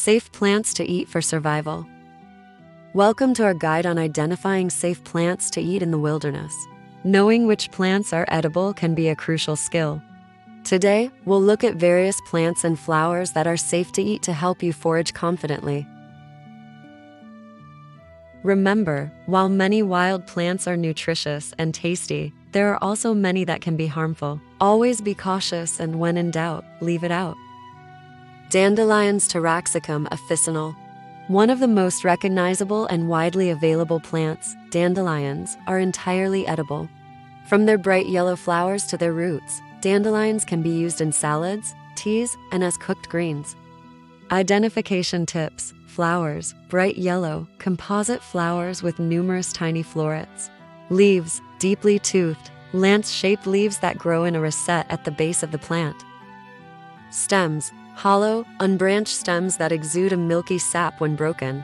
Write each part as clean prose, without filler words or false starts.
Safe plants to eat for survival. Welcome to our guide on identifying safe plants to eat in the wilderness. Knowing which plants are edible can be a crucial skill. Today, we'll look at various plants and flowers that are safe to eat to help you forage confidently. Remember, while many wild plants are nutritious and tasty, there are also many that can be harmful. Always be cautious, and when in doubt, leave it out. Dandelions Taraxacum officinal. One of the most recognizable and widely available plants, dandelions, are entirely edible. From their bright yellow flowers to their roots, dandelions can be used in salads, teas, and as cooked greens. Identification tips. Flowers, bright yellow, composite flowers with numerous tiny florets. Leaves, deeply toothed, lance-shaped leaves that grow in a rosette at the base of the plant. Stems, hollow, unbranched stems that exude a milky sap when broken.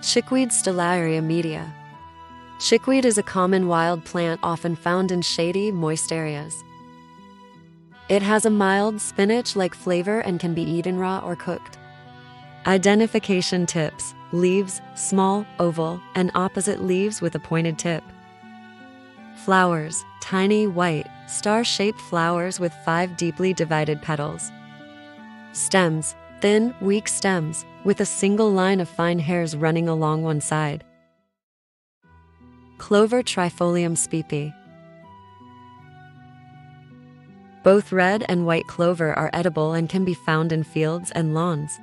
Chickweed Stellaria media. Chickweed is a common wild plant often found in shady, moist areas. It has a mild spinach-like flavor and can be eaten raw or cooked. Identification tips. Leaves, small, oval, and opposite leaves with a pointed tip. Flowers, tiny, white, star-shaped flowers with 5 deeply divided petals. Stems, thin, weak stems, with a single line of fine hairs running along one side. Clover Trifolium spipi. Both red and white clover are edible and can be found in fields and lawns.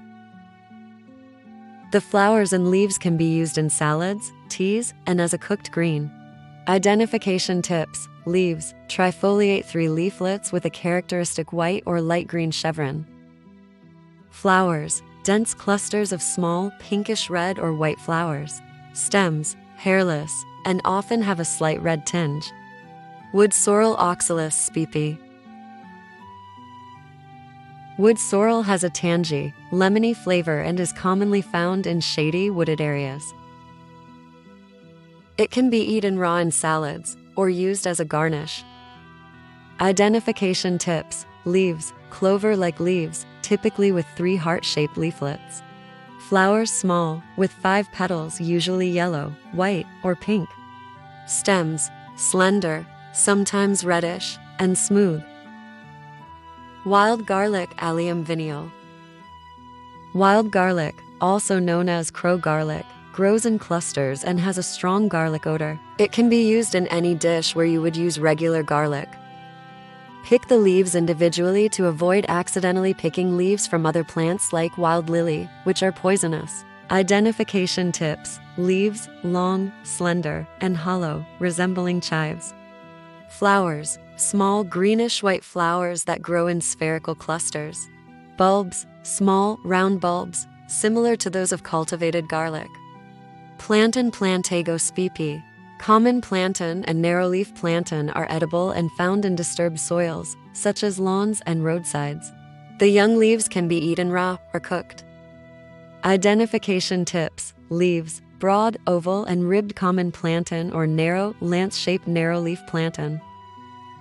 The flowers and leaves can be used in salads, teas, and as a cooked green. Identification tips. Leaves, trifoliate 3 leaflets with a characteristic white or light green chevron. Flowers, dense clusters of small, pinkish red or white flowers. Stems, hairless, and often have a slight red tinge. Wood sorrel Oxalis spipi. Wood sorrel has a tangy, lemony flavor and is commonly found in shady, wooded areas. It can be eaten raw in salads or used as a garnish. Identification tips. Leaves, clover-like leaves, typically with 3 heart-shaped leaflets. Flowers small, with 5 petals, usually yellow, white, or pink. Stems, slender, sometimes reddish, and smooth. Wild garlic Allium vineale. Wild garlic, also known as crow garlic, grows in clusters and has a strong garlic odor. It can be used in any dish where you would use regular garlic. Pick the leaves individually to avoid accidentally picking leaves from other plants like wild lily, which are poisonous. Identification tips. Leaves, long, slender, and hollow, resembling chives. Flowers, small greenish-white flowers that grow in spherical clusters. Bulbs, small, round bulbs, similar to those of cultivated garlic. Plantain Plantago spipi. Common plantain and narrowleaf plantain are edible and found in disturbed soils, such as lawns and roadsides. The young leaves can be eaten raw or cooked. Identification tips. Leaves, broad, oval, and ribbed common plantain or narrow, lance-shaped narrowleaf plantain.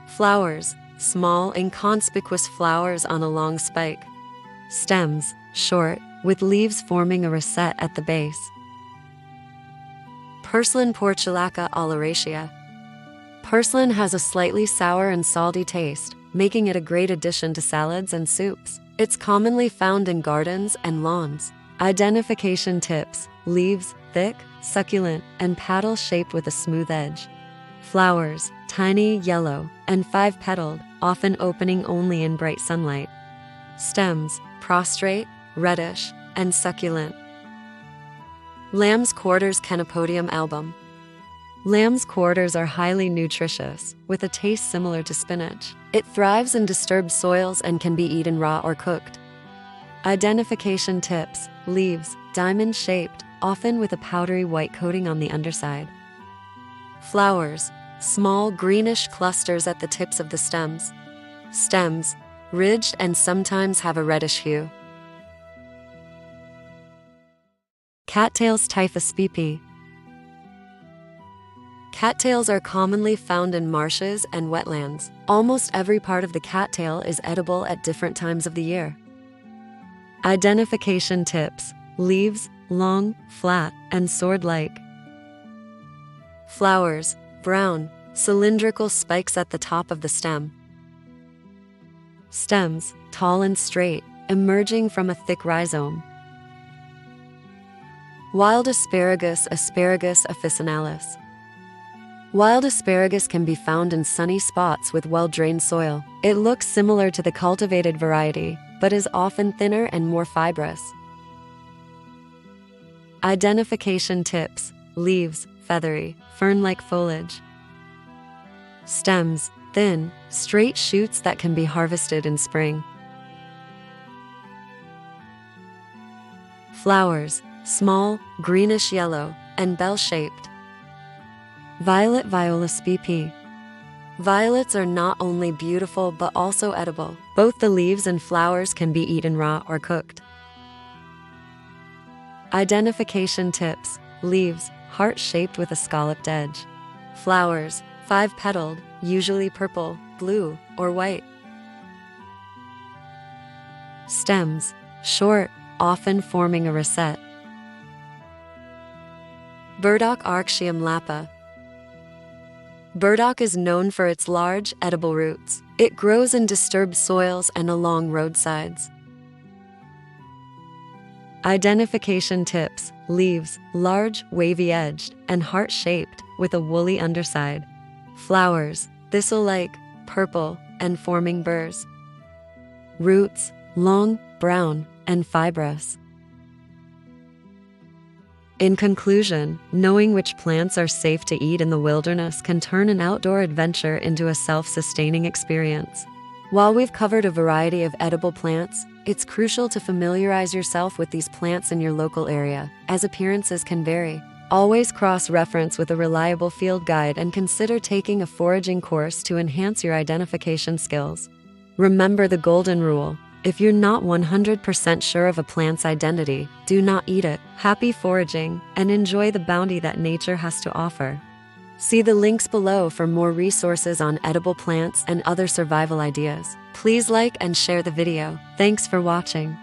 Flowers, small, inconspicuous flowers on a long spike. Stems, short, with leaves forming a rosette at the base. Purslane Portulaca oleracea. Purslane has a slightly sour and salty taste, making it a great addition to salads and soups. It's commonly found in gardens and lawns. Identification tips. Leaves, thick, succulent, and paddle-shaped with a smooth edge. Flowers, tiny, yellow, and 5-petaled, often opening only in bright sunlight. Stems, prostrate, reddish, and succulent. Lamb's Quarters Chenopodium album. Lamb's quarters are highly nutritious, with a taste similar to spinach. It thrives in disturbed soils and can be eaten raw or cooked. Identification tips. Leaves, diamond-shaped, often with a powdery white coating on the underside. Flowers, small greenish clusters at the tips of the stems. Stems, ridged and sometimes have a reddish hue. Cattails Typhus spipi. Cattails are commonly found in marshes and wetlands. Almost every part of the cattail is edible at different times of the year. Identification tips: leaves, long, flat, and sword-like. Flowers, brown, cylindrical spikes at the top of the stem. Stems, tall and straight, emerging from a thick rhizome. Wild asparagus, Asparagus officinalis. Wild asparagus can be found in sunny spots with well-drained soil. It looks similar to the cultivated variety, but is often thinner and more fibrous. Identification tips: leaves, feathery, fern-like foliage. Stems, thin, straight shoots that can be harvested in spring. Flowers, small, greenish-yellow, and bell-shaped. Violet, Violis spp. Violets are not only beautiful but also edible. Both the leaves and flowers can be eaten raw or cooked. Identification tips: leaves, heart-shaped with a scalloped edge. Flowers, 5-petaled, usually purple, blue, or white. Stems, short, often forming a rosette. Burdock, Archeum lapa. Burdock is known for its large, edible roots. It grows in disturbed soils and along roadsides. Identification tips: leaves, large, wavy-edged, and heart-shaped, with a woolly underside. Flowers, thistle-like, purple, and forming burrs. Roots, long, brown, and fibrous. In conclusion, knowing which plants are safe to eat in the wilderness can turn an outdoor adventure into a self-sustaining experience. While we've covered a variety of edible plants, it's crucial to familiarize yourself with these plants in your local area, as appearances can vary. Always cross-reference with a reliable field guide and consider taking a foraging course to enhance your identification skills. Remember the golden rule: if you're not 100% sure of a plant's identity, do not eat it. Happy foraging, and enjoy the bounty that nature has to offer. See the links below for more resources on edible plants and other survival ideas. Please like and share the video. Thanks for watching.